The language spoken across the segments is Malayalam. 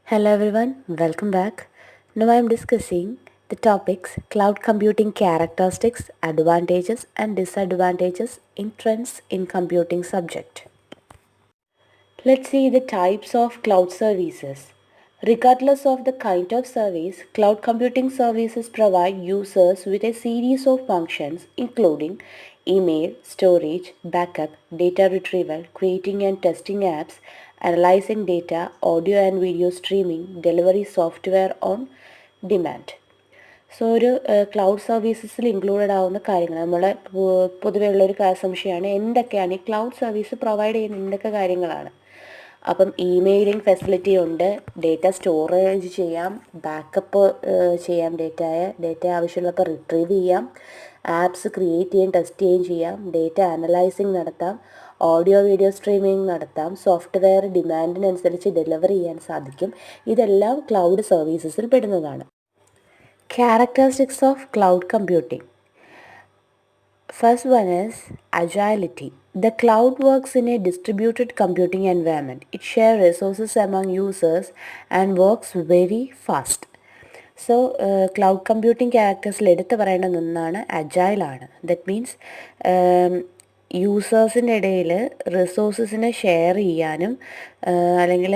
Hello everyone, welcome back. Now I am discussing the topics cloud computing characteristics, advantages and disadvantages in trends in computing subject. Let's see the types of cloud services. Regardless of the kind of service, cloud computing services provide users with a series of functions including email, storage, backup, data retrieval, creating and testing apps, analyzing data, audio and video streaming, delivery software on demand. So ഒരു ക്ലൗഡ് സർവീസസിൽ ഇൻക്ലൂഡഡ് ആവുന്ന കാര്യങ്ങൾ നമ്മളെ പൊതുവേ ഉള്ളൊരു സംശയമാണ് എന്തൊക്കെയാണ് ഈ ക്ലൗഡ് സർവീസ് പ്രൊവൈഡ് ചെയ്യുന്ന എന്തൊക്കെ കാര്യങ്ങളാണ്. അപ്പം ഇമെയിലിംഗ് ഫെസിലിറ്റി ഉണ്ട്, ഡേറ്റ സ്റ്റോറേജ് ചെയ്യാം, ബാക്കപ്പ് ചെയ്യാം, ഡേറ്റ ആവശ്യമുള്ളപ്പോൾ റിട്രീവ് ചെയ്യാം, ആപ്സ് ക്രിയേറ്റ് ചെയ്യുകയും ടെസ്റ്റ് ചെയ്യുകയും ചെയ്യാം, ഡേറ്റ അനലൈസിങ് നടത്താം, ഓഡിയോ വീഡിയോ സ്ട്രീമിംഗ് നടത്താം, സോഫ്റ്റ്വെയർ ഡിമാൻഡിനനുസരിച്ച് ഡെലിവർ ചെയ്യാൻ സാധിക്കും. ഇതെല്ലാം cloud സർവീസസിൽ പെടുന്നതാണ്. Characteristics of cloud computing. First one is agility. The cloud works in a distributed computing environment. It shares resources among users and works very fast. So cloud computing ക്യാരക്ടേഴ്സിൽ എടുത്ത് പറയേണ്ട ഒന്നാണ് അജൈലാണ്. ദറ്റ് മീൻസ് യൂസേഴ്സിൻ്റെ ഇടയിൽ റിസോഴ്സസിനെ ഷെയർ ചെയ്യാനും അല്ലെങ്കിൽ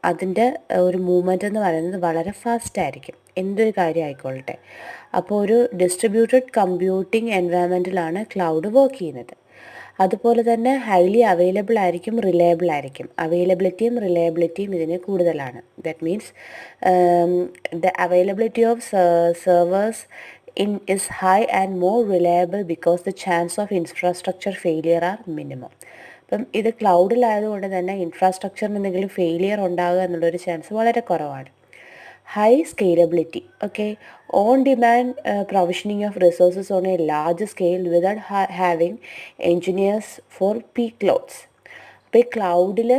അതിൻ്റെ ഒരു മൂവ്മെൻ്റ് എന്ന് പറയുന്നത് വളരെ ഫാസ്റ്റ് ആയിരിക്കും, എന്തൊരു കാര്യം ആയിക്കൊള്ളട്ടെ. അപ്പോൾ ഒരു ഡിസ്ട്രിബ്യൂട്ടഡ് കമ്പ്യൂട്ടിംഗ് എൻവയറമെൻറ്റിലാണ് ക്ലൗഡ് വർക്ക് ചെയ്യുന്നത്. അതുപോലെ തന്നെ ഹൈലി അവൈലബിൾ ആയിരിക്കും, റിലയബിൾ ആയിരിക്കും. അവൈലബിലിറ്റിയും റിലയബിലിറ്റിയും ഇതിന് കൂടുതലാണ്. That means the availability of servers is high and more reliable because the chance of infrastructure failure are minimum. അപ്പം ഇത് ക്ലൗഡിലായതുകൊണ്ട് തന്നെ ഇൻഫ്രാസ്ട്രക്ചറിന് എന്തെങ്കിലും ഫെയിലിയർ ഉണ്ടാകുക എന്നുള്ളൊരു ചാൻസ് വളരെ കുറവാണ്. High scalability, okay, on demand provisioning of resources on a large scale without having engineers for peak loads. അപ്പോൾ ഈ ക്ലൗഡിൽ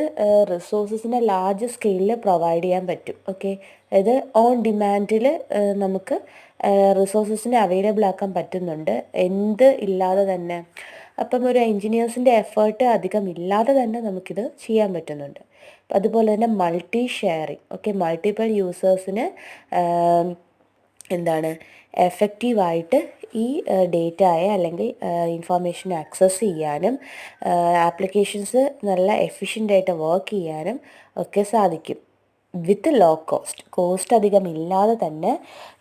റിസോഴ്സസിനെ ലാർജ് സ്കെയിലിൽ പ്രൊവൈഡ് ചെയ്യാൻ പറ്റും. ഓക്കെ, അതായത് ഓൺ ഡിമാൻഡിൽ നമുക്ക് റിസോഴ്സസിനെ അവൈലബിൾ ആക്കാൻ പറ്റുന്നുണ്ട്, എന്ത് ഇല്ലാതെ തന്നെ. അപ്പം ഒരു എൻജിനീയേഴ്സിൻ്റെ എഫേർട്ട് അധികം ഇല്ലാതെ തന്നെ നമുക്കിത് ചെയ്യാൻ പറ്റുന്നുണ്ട്. അതുപോലെ തന്നെ മൾട്ടി ഷെയറിങ്, ഓക്കെ, മൾട്ടിപ്പിൾ യൂസേഴ്സിന് എഫക്റ്റീവായിട്ട് ഈ ഡേറ്റയെ അല്ലെങ്കിൽ ഇൻഫോർമേഷൻ ആക്സസ് ചെയ്യാനും ആപ്ലിക്കേഷൻസ് നല്ല എഫിഷ്യൻ്റായിട്ട് വർക്ക് ചെയ്യാനും ഒക്കെ സാധിക്കും. വിത്ത് ലോ കോസ്റ്റ് അധികം ഇല്ലാതെ തന്നെ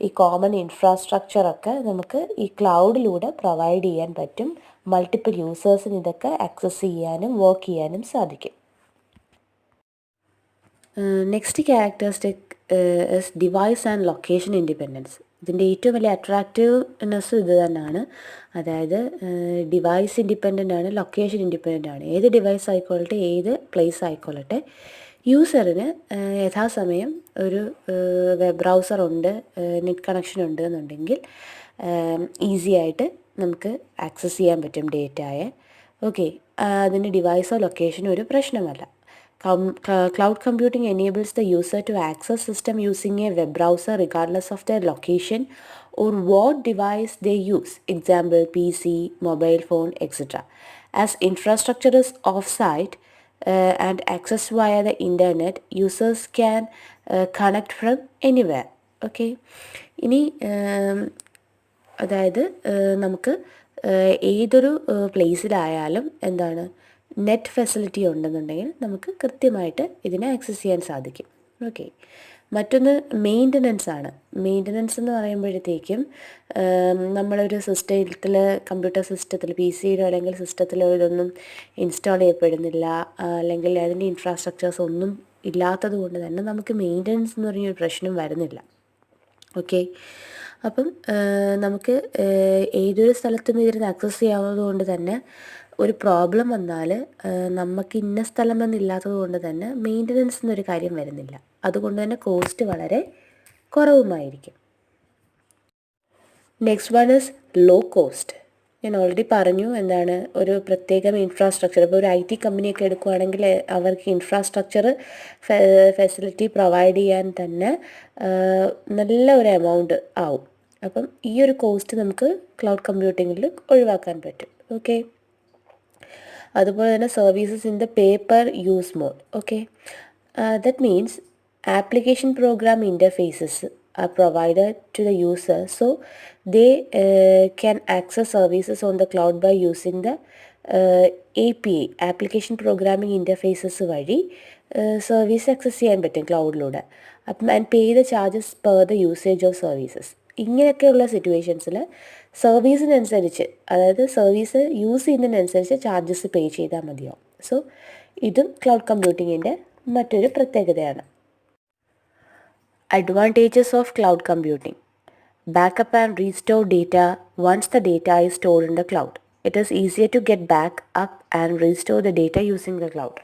ഈ കോമൺ ഇൻഫ്രാസ്ട്രക്ചറൊക്കെ നമുക്ക് ഈ ക്ലൗഡിലൂടെ പ്രൊവൈഡ് ചെയ്യാൻ പറ്റും. മൾട്ടിപ്പിൾ യൂസേഴ്സിന് ഇതൊക്കെ ആക്സസ് ചെയ്യാനും വർക്ക് ചെയ്യാനും സാധിക്കും. Next characteristic is device and location independence. ഇതിൻ്റെ ഏറ്റവും വലിയ അട്രാക്റ്റീവ്നെസ് ഇത് തന്നെയാണ്. അതായത് ഡിവൈസ് ഇൻഡിപെൻഡൻ്റ് ആണ്, ലൊക്കേഷൻ ഇൻഡിപെൻഡൻ്റ് ആണ്. ഏത് ഡിവൈസ് ആയിക്കൊള്ളട്ടെ, ഏത് പ്ലേസ് ആയിക്കൊള്ളട്ടെ, യൂസറിന് യഥാസമയം ഒരു വെബ് ബ്രൗസർ ഉണ്ട്, നെറ്റ് കണക്ഷൻ ഉണ്ട് എന്നുണ്ടെങ്കിൽ ഈസി ആയിട്ട് നമുക്ക് ആക്സസ് ചെയ്യാൻ പറ്റും ഡേറ്റയെ. ഓക്കെ, അതിന് ഡിവൈസോ ലൊക്കേഷനോ ഒരു പ്രശ്നമല്ല. Cloud computing enables the user to access system using a web browser regardless of their location or what device they use, example PC, mobile phone, etc. As infrastructure is off-site and accessed via the internet, users can connect from anywhere. Okay, ഇനി അതായത് നമുക്ക് ഏതൊരു പ്ലേസിലായാലും നെറ്റ് ഫെസിലിറ്റി ഉണ്ടെന്നുണ്ടെങ്കിൽ നമുക്ക് കൃത്യമായിട്ട് ഇതിനെ ആക്സസ് ചെയ്യാൻ സാധിക്കും. ഓക്കെ, മറ്റൊന്ന് മെയിൻ്റനൻസ് ആണ്. മെയിൻ്റനൻസ് എന്ന് പറയുമ്പോഴത്തേക്കും നമ്മളൊരു സിസ്റ്റത്തിൽ, കമ്പ്യൂട്ടർ സിസ്റ്റത്തിൽ, പി സിയിലോ അല്ലെങ്കിൽ സിസ്റ്റത്തിലോ ഇതൊന്നും ഇൻസ്റ്റാൾ ചെയ്യപ്പെടുന്നില്ല, അല്ലെങ്കിൽ അതിൻ്റെ ഇൻഫ്രാസ്ട്രക്ചേഴ്സ് ഒന്നും ഇല്ലാത്തത് കൊണ്ട് തന്നെ നമുക്ക് മെയിൻ്റനൻസ് എന്ന് പറഞ്ഞൊരു പ്രശ്നം വരുന്നില്ല. ഓക്കെ, അപ്പം നമുക്ക് ഏതൊരു സ്ഥലത്തും ഇതിന് ആക്സസ് ചെയ്യാവുന്നത് കൊണ്ട് തന്നെ ഒരു പ്രോബ്ലം വന്നാൽ നമുക്ക് ഇന്ന സ്ഥലം എന്നില്ലാത്തത് കൊണ്ട് തന്നെ മെയിൻ്റനൻസ് എന്നൊരു കാര്യം വരുന്നില്ല. അതുകൊണ്ട് തന്നെ കോസ്റ്റ് വളരെ കുറവുമായിരിക്കും. Next one is low cost. ഞാൻ ഓൾറെഡി പറഞ്ഞു ഒരു പ്രത്യേകം ഇൻഫ്രാസ്ട്രക്ചർ, ഇപ്പോൾ ഒരു IT കമ്പനിയൊക്കെ എടുക്കുകയാണെങ്കിൽ അവർക്ക് ഇൻഫ്രാസ്ട്രക്ചർ ഫെസിലിറ്റി പ്രൊവൈഡ് ചെയ്യാൻ തന്നെ നല്ല ഒരു എമൗണ്ട് ആവും. അപ്പം ഈ ഒരു കോസ്റ്റ് നമുക്ക് ക്ലൗഡ് കമ്പ്യൂട്ടിങ്ങിൽ ഒഴിവാക്കാൻ പറ്റും. ഓക്കെ, അതുപോലെ തന്നെ services in the pay per use mode. Okay, that means application program interfaces are provided to the user, so they can access services on the cloud by using the API, application programming interfaces വഴി സർവീസ് ആക്സസ് ചെയ്യാൻ പറ്റും ക്ലൗഡിലൂടെ. അപ്പം and pay the charges per the usage of services. ഇങ്ങനെയൊക്കെയുള്ള സിറ്റുവേഷൻസിൽ സർവീസിനനുസരിച്ച്, അതായത് സർവീസ് യൂസ് ചെയ്യുന്നതിനനുസരിച്ച് ചാർജസ് പേ ചെയ്താൽ മതിയാവും. സോ ഇതും ക്ലൗഡ് കമ്പ്യൂട്ടിങ്ങിൻ്റെ മറ്റൊരു പ്രത്യേകതയാണ്. Advantages of cloud computing. Backup and restore data once the data is stored in the cloud. It is easier to get back up and restore the data using the cloud.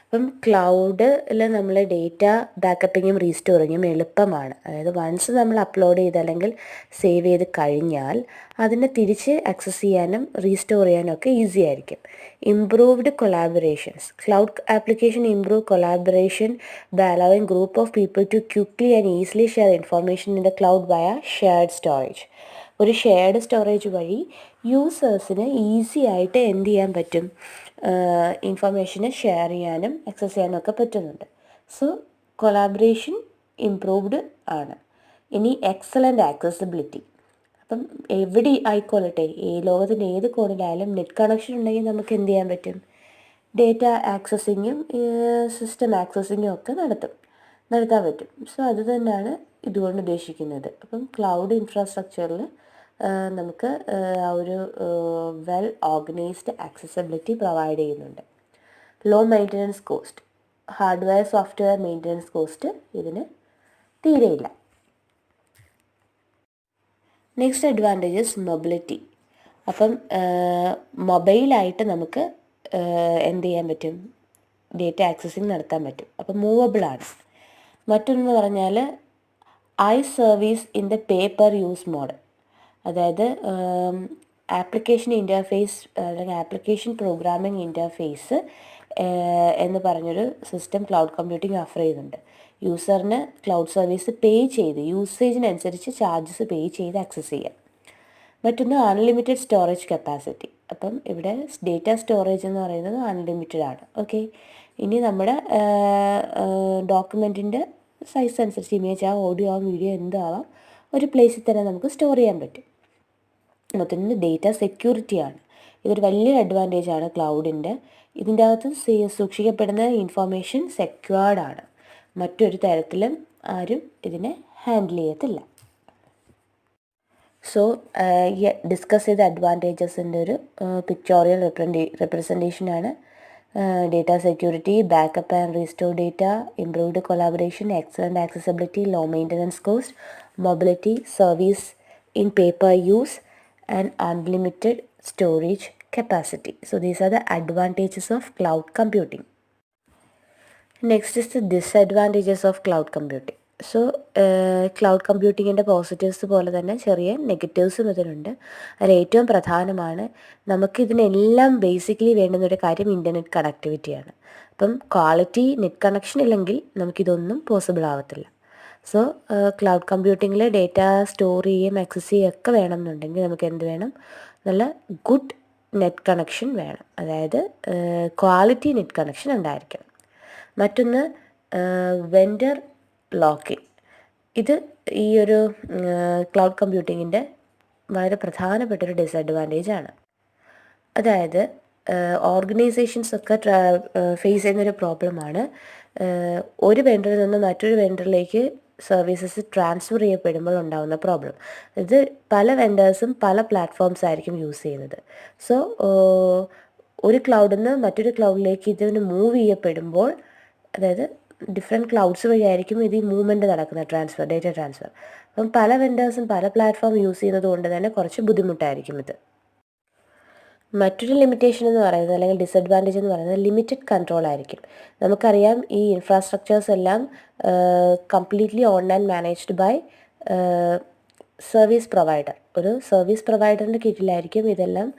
അപ്പം ക്ലൗഡിൽ നമ്മൾ ഡേറ്റ ബാക്കപ്പിങ്ങും റീസ്റ്റോറിങ്ങും എളുപ്പമാണ്. അതായത് വൺസ് നമ്മൾ അപ്ലോഡ് ചെയ്ത് അല്ലെങ്കിൽ സേവ് ചെയ്ത് കഴിഞ്ഞാൽ അതിനെ തിരിച്ച് ആക്സസ് ചെയ്യാനും റീസ്റ്റോർ ചെയ്യാനും ഒക്കെ ഈസി ആയിരിക്കും. Improved collaborations. Cloud application improve collaboration by allowing group of people to quickly and easily share information in the cloud via shared storage. ഒരു ഷെയർഡ് സ്റ്റോറേജ് വഴി യൂസേഴ്സിന് ഈസി ആയിട്ട് എന്ത് ചെയ്യാൻ പറ്റും, ഇൻഫർമേഷന് ഷെയർ ചെയ്യാനും ആക്സസ് ചെയ്യാനും ഒക്കെ പറ്റുന്നുണ്ട്. സോ കൊളാബറേഷൻ ഇംപ്രൂവ്ഡ് ആണ്. ഇനി എക്സലൻ്റ് ആക്സസിബിലിറ്റി. അപ്പം എവിടെ ആയിക്കൊള്ളട്ടെ, ലോകത്തിൻ്റെ ഏത് കോണിലായാലും നെറ്റ് കണക്ഷൻ ഉണ്ടെങ്കിൽ നമുക്ക് എന്ത് ചെയ്യാൻ പറ്റും, ഡേറ്റ ആക്സസിങ്ങും സിസ്റ്റം ആക്സസിങ്ങും ഒക്കെ നടത്താൻ പറ്റും. സോ അത് തന്നെയാണ് ഇതുകൊണ്ട് ഉദ്ദേശിക്കുന്നത്. അപ്പം ക്ലൗഡ് ഇൻഫ്രാസ്ട്രക്ചറിൽ നമുക്ക് ആ ഒരു വെൽ ഓർഗനൈസ്ഡ് ആക്സസിബിലിറ്റി പ്രൊവൈഡ് ചെയ്യുന്നുണ്ട്. Low maintenance cost. Hardware software maintenance cost ഇതിന് തീരെയില്ല. Next advantages mobility. അപ്പം മൊബൈലായിട്ട് നമുക്ക് എന്ത് ചെയ്യാൻ പറ്റും, ഡേറ്റ ആക്സസിങ് നടത്താൻ പറ്റും. അപ്പം മൂവബിളാണ്. മറ്റൊന്ന് പറഞ്ഞാൽ I service in the pay per use model. അതായത് ആപ്ലിക്കേഷൻ ഇൻ്റർഫേസ് അല്ലെങ്കിൽ ആപ്ലിക്കേഷൻ പ്രോഗ്രാമിംഗ് ഇൻ്റർഫേസ് എന്ന് പറഞ്ഞൊരു സിസ്റ്റം ക്ലൗഡ് കമ്പ്യൂട്ടിംഗ് ഓഫർ ചെയ്യുന്നുണ്ട്. യൂസറിന് ക്ലൗഡ് സർവീസ് പേ ചെയ്ത് യൂസേജിനനുസരിച്ച് ചാർജസ് പേ ചെയ്ത് ആക്സസ് ചെയ്യാം. മറ്റൊന്ന് അൺലിമിറ്റഡ് സ്റ്റോറേജ് കപ്പാസിറ്റി. അപ്പം ഇവിടെ ഡേറ്റ സ്റ്റോറേജ് എന്ന് പറയുന്നത് അൺലിമിറ്റഡ് ആണ്. ഓക്കെ, ഇനി നമ്മുടെ ഡോക്യുമെൻറ്റിൻ്റെ സൈസ് അനുസരിച്ച് ഇമേജ് ഓഡിയോ വീഡിയോ എന്താവാം ഒരു പ്ലേസിൽ തന്നെ നമുക്ക് സ്റ്റോർ ചെയ്യാൻ പറ്റും. മറ്റൊന്ന് ഡേറ്റ സെക്യൂരിറ്റിയാണ്. ഇതൊരു വലിയൊരു അഡ്വാൻറ്റേജ് ആണ് ക്ലൗഡിൻ്റെ. ഇതിൻ്റെ അകത്ത് സൂക്ഷിക്കപ്പെടുന്ന ഇൻഫോർമേഷൻ സെക്യൂർഡ് ആണ്. മറ്റൊരു തരത്തിലും ആരും ഇതിനെ ഹാൻഡിൽ ചെയ്യത്തില്ല. സോ ഡിസ്കസ് ചെയ്ത അഡ്വാൻറ്റേജസിൻ്റെ ഒരു പിക്ചോറിയൽ റെപ്രസെൻറ്റേഷനാണ്. Data security, backup and restore data, improved collaboration, excellent accessibility, low maintenance cost, mobility, service in pay-per-use, and unlimited storage capacity. So these are the advantages of cloud computing. Next is the disadvantages of cloud computing. So cloud കമ്പ്യൂട്ടിങ്ങിൻ്റെ പോസിറ്റീവ്സ് പോലെ തന്നെ ചെറിയ നെഗറ്റീവ്സും ഇതിനുണ്ട്. അതിൽ ഏറ്റവും പ്രധാനമാണ് നമുക്കിതിനെല്ലാം ബേസിക്കലി വേണ്ടുന്നൊരു കാര്യം ഇൻ്റർനെറ്റ് കണക്ടിവിറ്റിയാണ്. അപ്പം ക്വാളിറ്റി നെറ്റ് കണക്ഷൻ ഇല്ലെങ്കിൽ നമുക്കിതൊന്നും പോസിബിൾ ആവത്തില്ല. സോ ക്ലൗഡ് കമ്പ്യൂട്ടിങ്ങിൽ ഡേറ്റ സ്റ്റോർ ചെയ്യുകയും ആക്സസ് ചെയ്യുകയൊക്കെ വേണമെന്നുണ്ടെങ്കിൽ നമുക്ക് എന്ത് വേണം, നല്ല ഗുഡ് നെറ്റ് കണക്ഷൻ വേണം. അതായത് ക്വാളിറ്റി നെറ്റ് കണക്ഷൻ ഉണ്ടായിരിക്കണം. മറ്റൊന്ന് വെൻഡർ ലോക്കിംഗ്. ഇത് ഈ ഒരു ക്ലൗഡ് കമ്പ്യൂട്ടിങ്ങിൻ്റെ വളരെ പ്രധാനപ്പെട്ടൊരു ഡിസഡ്വാൻറ്റേജ് ആണ്. അതായത് ഓർഗനൈസേഷൻസൊക്കെ ഫേസ് ചെയ്യുന്നൊരു പ്രോബ്ലമാണ് ഒരു വെൻഡറിൽ നിന്ന് മറ്റൊരു വെൻഡറിലേക്ക് സർവീസസ് ട്രാൻസ്ഫർ ചെയ്യപ്പെടുമ്പോൾ ഉണ്ടാകുന്ന പ്രോബ്ലം. ഇത് പല വെൻഡേഴ്സും പല പ്ലാറ്റ്ഫോംസ് ആയിരിക്കും യൂസ് ചെയ്യുന്നത്. സോ ഒരു ക്ലൗഡിൽ നിന്ന് മറ്റൊരു ക്ലൗഡിലേക്ക് ഇതിന് മൂവ് ചെയ്യപ്പെടുമ്പോൾ, അതായത് ഡിഫറെൻറ്റ് ക്ലൗഡ്സ് വഴിയായിരിക്കും ഇത് ഈ മൂവ്മെൻറ്റ് നടക്കുന്നത്, ഡേറ്റ ട്രാൻസ്ഫർ. അപ്പം പല വെൻഡേഴ്സും പല പ്ലാറ്റ്ഫോം യൂസ് ചെയ്യുന്നത് കൊണ്ട് തന്നെ കുറച്ച് ബുദ്ധിമുട്ടായിരിക്കും ഇത്. മറ്റൊരു ലിമിറ്റേഷൻ എന്ന് പറയുന്നത്, അല്ലെങ്കിൽ ഡിസഡ്വാൻറ്റേജ് എന്ന് പറയുന്നത് ലിമിറ്റഡ് കൺട്രോൾ ആയിരിക്കും. നമുക്കറിയാം ഈ ഇൻഫ്രാസ്ട്രക്ചേഴ്സ് എല്ലാം completely own and managed by service provider. ഒരു സർവീസ് പ്രൊവൈഡറിൻ്റെ കീഴിലായിരിക്കും ഇതെല്ലാം.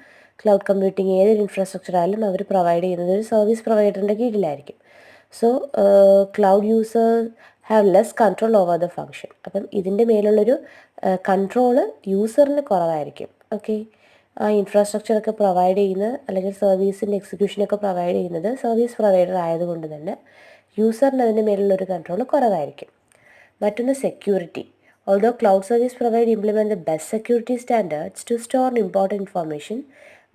ക്ലൗഡ് കമ്പ്യൂട്ടിങ് ഏതൊരു ഇൻഫ്രാസ്ട്രക്ചർ ആയാലും അവർ പ്രൊവൈഡ് ചെയ്യുന്നത് ഒരു സർവീസ് പ്രൊവൈഡറിൻ്റെ കീഴിലായിരിക്കും. So cloud user have less control over the function. അപ്പം ഇതിൻ്റെ മേലുള്ളൊരു കൺട്രോള് യൂസറിന് കുറവായിരിക്കും. ഓക്കെ, ആ ഇൻഫ്രാസ്ട്രക്ചറൊക്കെ പ്രൊവൈഡ് ചെയ്യുന്ന അല്ലെങ്കിൽ സർവീസിൻ്റെ എക്സിക്യൂഷനൊക്കെ പ്രൊവൈഡ് ചെയ്യുന്നത് സർവീസ് പ്രൊവൈഡർ ആയതുകൊണ്ട് തന്നെ യൂസറിന് അതിൻ്റെ മേലുള്ളൊരു കൺട്രോൾ കുറവായിരിക്കും. മറ്റൊന്ന് security. Although cloud service provider implement the best security standards to store important information,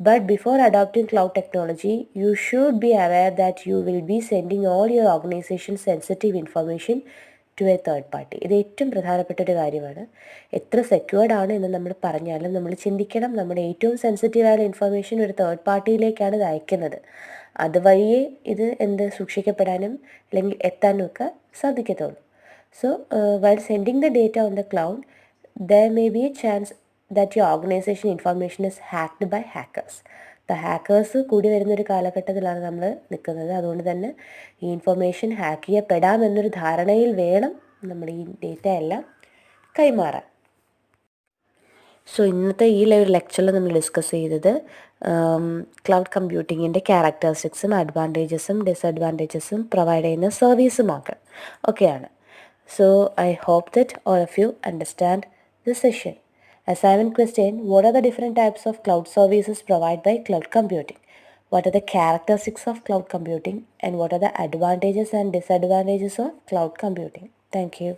but before adopting cloud technology, you should be aware that you will be sending all your organization's sensitive information to a third party. ഇത് ഏറ്റവും പ്രധാനപ്പെട്ട ഒരു കാര്യമാണ്. എത്ര സെക്യൂർഡ് ആണ് എന്ന് നമ്മൾ പറഞ്ഞാലും നമ്മൾ ചിന്തിക്കണം, നമ്മുടെ ഏറ്റവും സെൻസിറ്റീവായ ഇൻഫർമേഷൻ ഒരു തേർഡ് പാർട്ടിയിലേക്കാണ് ഇത് അയക്കുന്നത്. അതുവഴിയേ ഇത് സൂക്ഷിക്കപ്പെടാനും അല്ലെങ്കിൽ എത്താനും ഒക്കെ സാധിക്കത്തുള്ളൂ. So while sending the data on the cloud, there may be a chance that your organization information is hacked by hackers. The hackers കൂടി വരുന്നൊരു കാലഘട്ടത്തിലാണ് നമ്മൾ നിൽക്കുന്നത്. അതുകൊണ്ട് തന്നെ ഈ ഇൻഫർമേഷൻ ഹാക്ക് ചെയ്യപ്പെടാമെന്നൊരു ധാരണയിൽ വേണം നമ്മൾ ഈ ഡേറ്റ എല്ലാം കൈമാറാൻ. സോ ഇന്നത്തെ ഈ ലെക്ചറിൽ നമ്മൾ ഡിസ്കസ് ചെയ്തത് ക്ലൗഡ് കമ്പ്യൂട്ടിങ്ങിൻ്റെ ക്യാരക്ടറിസ്റ്റിക്സും അഡ്വാൻറ്റേജസും ഡിസഡ്വാൻറ്റേജസും പ്രൊവൈഡ് ചെയ്യുന്ന സർവീസുമൊക്കെ ഒക്കെയാണ്. So I hope that all of you understand this session. Assignment question: what are the different types of cloud services provided by cloud computing? What are the characteristics of cloud computing? And what are the advantages and disadvantages of cloud computing? Thank you.